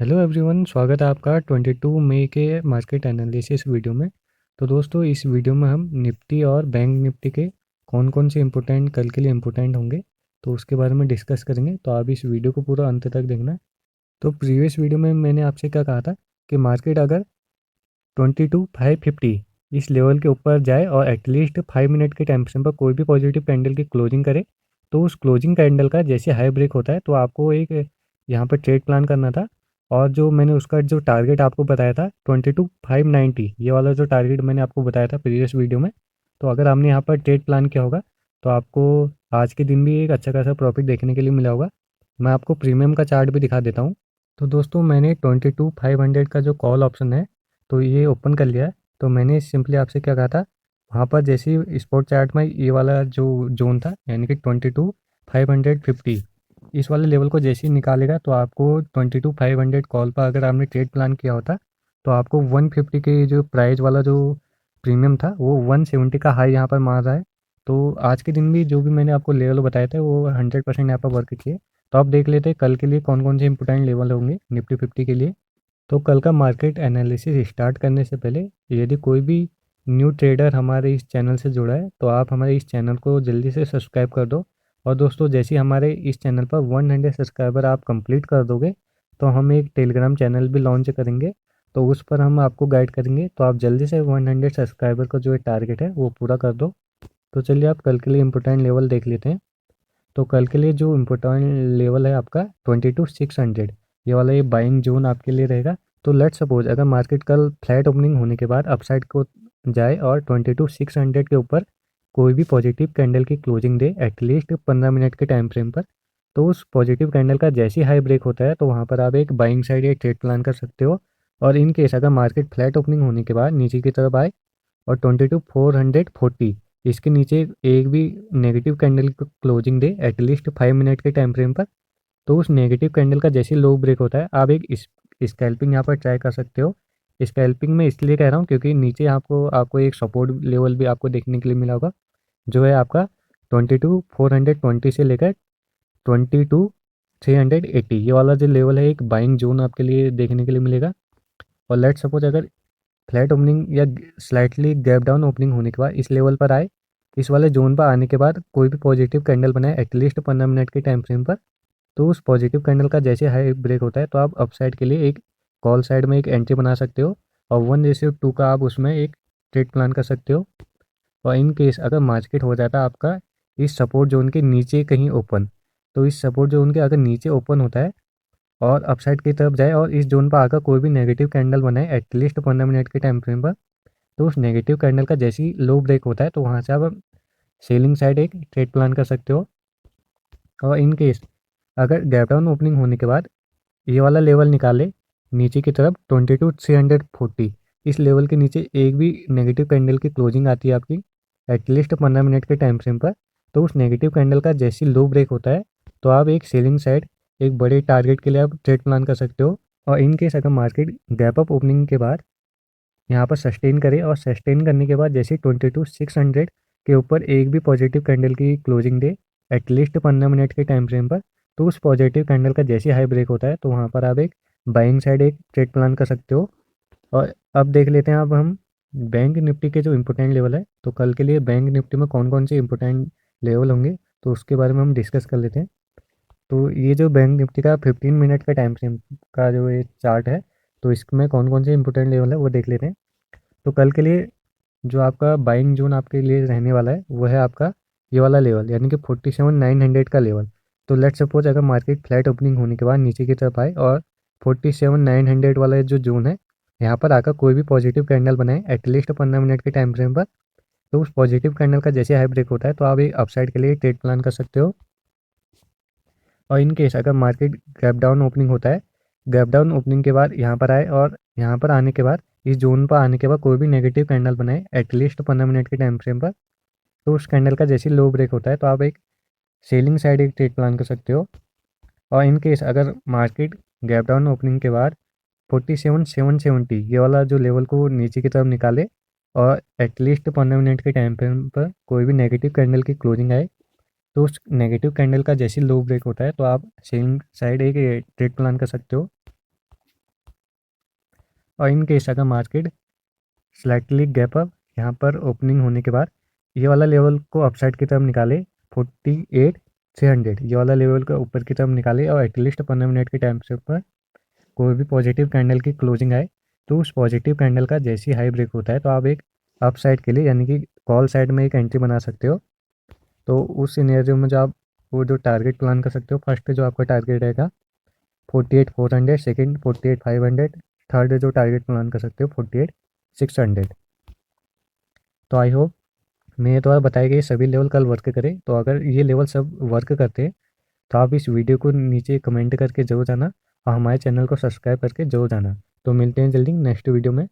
Hello everyone, स्वागत है आपका 22 मई के मार्केट एनालिसिस वीडियो में। तो दोस्तों, इस वीडियो में हम निफ्टी और बैंक निफ्टी के कौन कौन से इंपॉर्टेंट कल के लिए इंपॉर्टेंट होंगे तो उसके बारे में डिस्कस करेंगे। तो आप इस वीडियो को पूरा अंत तक देखना। तो प्रीवियस वीडियो में मैंने आपसे क्या कहा था कि मार्केट अगर 22,550 इस लेवल के ऊपर जाए और एटलीस्ट 5 मिनट के टाइम फ्रेम पर कोई भी पॉजिटिव कैंडल की क्लोजिंग करे, तो उस क्लोजिंग कैंडल का जैसे हाई ब्रेक होता है तो आपको एक यहाँ पर ट्रेड प्लान करना था। और जो मैंने उसका जो टारगेट आपको बताया था 22,590, ये वाला जो टारगेट मैंने आपको बताया था प्रीवियस वीडियो में, तो अगर आपने यहाँ पर ट्रेड प्लान किया होगा तो आपको आज के दिन भी एक अच्छा खासा प्रॉफिट देखने के लिए मिला होगा। मैं आपको प्रीमियम का चार्ट भी दिखा देता हूँ। तो दोस्तों, मैंने 22,500 का जो कॉल ऑप्शन है तो ये ओपन कर लिया है। तो मैंने सिंपली आपसे क्या कहा था, वहाँ पर जैसे ही स्पॉट चार्ट में ये वाला जो जोन था यानी कि 22,550, इस वाले लेवल को जैसे ही निकालेगा तो आपको 22,500 कॉल पर अगर आपने ट्रेड प्लान किया होता तो आपको 150 के जो प्राइस वाला जो प्रीमियम था वो 170 का हाई यहाँ पर मार रहा है। तो आज के दिन भी जो भी मैंने आपको लेवल बताए थे वो 100% यहाँ पर वर्क किए। तो आप देख लेते हैं कल के लिए कौन कौन से इंपॉर्टेंट लेवल होंगे निफ्टी 50 के लिए। तो कल का मार्केट एनालिसिस स्टार्ट करने से पहले यदि कोई भी न्यू ट्रेडर हमारे इस चैनल से जुड़ा है तो आप हमारे इस चैनल को जल्दी से सब्सक्राइब कर दो। और दोस्तों, जैसे ही हमारे इस चैनल पर 100 सब्सक्राइबर आप कंप्लीट कर दोगे तो हम एक टेलीग्राम चैनल भी लॉन्च करेंगे। तो उस पर हम आपको गाइड करेंगे। तो आप जल्दी से 100 सब्सक्राइबर का जो टारगेट है वो पूरा कर दो। तो चलिए आप कल के लिए इम्पोर्टेंट लेवल देख लेते हैं। तो कल के लिए जो इम्पोर्टेंट लेवल है आपका 22,600, ये वाला ये बाइंग जोन आपके लिए रहेगा। तो लेट सपोज अगर मार्केट कल फ्लैट ओपनिंग होने के बाद अपसाइड को जाए और 22,600 के ऊपर कोई भी पॉजिटिव कैंडल की क्लोजिंग दे एटलीस्ट 15 मिनट के टाइम फ्रेम पर, तो उस पॉजिटिव कैंडल का जैसे ही हाई ब्रेक होता है तो वहाँ पर आप एक बाइंग साइड या ट्रेड प्लान कर सकते हो। और इन केस अगर मार्केट फ्लैट ओपनिंग होने के बाद नीचे की तरफ आए और 22,440 इसके नीचे एक भी नेगेटिव कैंडल को क्लोजिंग दे एटलीस्ट 5 मिनट के टाइम फ्रेम पर, तो उस नेगेटिव कैंडल का जैसे लो ब्रेक होता है आप एक स्कैल्पिंग यहाँ पर ट्राई कर सकते हो। स्कैल्पिंग में इसलिए कह रहा हूँ क्योंकि नीचे आपको आपको एक सपोर्ट लेवल भी आपको देखने के लिए मिला होगा, जो है आपका 22,420 से लेकर 22,380, ये वाला जो लेवल है एक बाइंग जोन आपके लिए देखने के लिए मिलेगा। और लेट सपोज अगर फ्लैट ओपनिंग या स्लाइटली गैप डाउन ओपनिंग होने के बाद इस लेवल पर आए, इस वाले जोन पर आने के बाद कोई भी पॉजिटिव कैंडल बनाए एटलीस्ट 15 मिनट के टाइम फ्रेम पर, तो उस पॉजिटिव कैंडल का जैसे हाई ब्रेक होता है तो आप अपसाइड के लिए एक कॉल साइड में एक एंट्री बना सकते हो। और 1:2 का आप उसमें एक ट्रेड प्लान कर सकते हो। और इन केस अगर मार्केट हो जाता है आपका इस सपोर्ट जोन के नीचे कहीं ओपन, तो इस सपोर्ट जोन के अगर नीचे ओपन होता है और अपसाइड की तरफ जाए और इस जोन पर आकर कोई भी नेगेटिव कैंडल बनाए एटलीस्ट 15 मिनट के टाइम फ्रेम पर, तो उस नेगेटिव कैंडल का जैसे ही लो ब्रेक होता है तो वहाँ से आप सेलिंग साइड एक ट्रेड प्लान कर सकते हो। और इन केस अगर गैप डाउन ओपनिंग होने के बाद ये वाला लेवल निकाले नीचे की तरफ 22,340, इस लेवल के नीचे एक भी नेगेटिव कैंडल की क्लोजिंग आती है आपकी एटलीस्ट 15 मिनट के टाइम फ्रेम पर, तो उस नेगेटिव कैंडल का जैसे लो ब्रेक होता है तो आप एक सेलिंग साइड एक बड़े टारगेट के लिए आप ट्रेड प्लान कर सकते हो। और इन केस अगर मार्केट गैप अप ओपनिंग के बाद यहाँ पर सस्टेन करे और सस्टेन करने के बाद जैसे 22,600 के ऊपर एक भी पॉजिटिव कैंडल की क्लोजिंग दे एटलीस्ट 15 मिनट के टाइम फ्रेम पर, तो उस पॉजिटिव कैंडल का जैसे हाई ब्रेक होता है तो वहाँ पर आप एक बाइंग साइड एक ट्रेड प्लान कर सकते हो। और अब देख लेते हैं अब हम बैंक निफ्टी के जो इंपॉर्टेंट लेवल है। तो कल के लिए बैंक निफ्टी में कौन कौन से इंपॉर्टेंट लेवल होंगे तो उसके बारे में हम डिस्कस कर लेते हैं। तो ये जो बैंक निफ्टी का 15 मिनट का टाइम फ्रेम का जो ये चार्ट है, तो इसमें कौन कौन से इंपॉर्टेंट लेवल है वो देख लेते हैं। तो कल के लिए जो आपका बाइंग जोन आपके लिए रहने वाला है वो है आपका ये वाला लेवल यानी कि 47,900 का लेवल। तो लेट सपोज अगर मार्केट फ्लैट ओपनिंग होने के बाद नीचे की तरफ आए और 47,900 वाला जो जोन है यहाँ पर आकर कोई भी पॉजिटिव कैंडल बनाए एटलीस्ट 15 मिनट के टाइम फ्रेम पर, तो उस पॉजिटिव कैंडल का जैसे हाई ब्रेक होता है तो आप एक अपसाइड के लिए ट्रेड प्लान कर सकते हो। और इन केस अगर मार्केट गैप डाउन ओपनिंग होता है, गैप डाउन ओपनिंग के बाद यहाँ पर आए और यहाँ पर आने के बाद इस जोन पर आने के बाद कोई भी नेगेटिव कैंडल बनाए एटलीस्ट 15 मिनट के टाइम फ्रेम पर, तो उस कैंडल का जैसे लो ब्रेक होता है तो आप एक सेलिंग साइड एक ट्रेड प्लान कर सकते हो। और इन केस अगर मार्केट गैप डाउन ओपनिंग के बाद 47,770 ये वाला जो लेवल को नीचे की तरफ निकाले और एटलीस्ट 15 मिनट के टाइम फ्रेम पर कोई भी नेगेटिव कैंडल की क्लोजिंग आए, तो उस नेगेटिव कैंडल का जैसे लो ब्रेक होता है तो आप सेलिंग साइड एक ट्रेड प्लान कर सकते हो। और इन केस अगर मार्केट स्लाइटली गैप अप यहाँ पर ओपनिंग होने के बाद ये वाला लेवल को अपसाइड की तरफ निकाले 48,300, ये वाला लेवल को ऊपर की तरफ निकाले और एटलीस्ट 15 मिनट के टाइम से ऊपर कोई भी पॉजिटिव कैंडल की क्लोजिंग आए, तो उस पॉजिटिव कैंडल का जैसे ही हाई ब्रेक होता है तो आप एक अप साइड के लिए यानी कि कॉल साइड में एक एंट्री बना सकते हो। तो उस सिनेरियो में जो आप वो जो टारगेट प्लान कर सकते हो, फर्स्ट जो आपका टारगेट रहेगा 48,400, सेकेंड 48,500, थर्ड जो टारगेट प्लान कर सकते हो 48,600। तो आई होप मैं तो बताया कि ये सभी लेवल कल वर्क करें। तो अगर ये लेवल सब वर्क करते हैं तो आप इस वीडियो को नीचे कमेंट करके जरूर जाना और हमारे चैनल को सब्सक्राइब करके जरूर जाना। तो मिलते हैं जल्दी नेक्स्ट वीडियो में।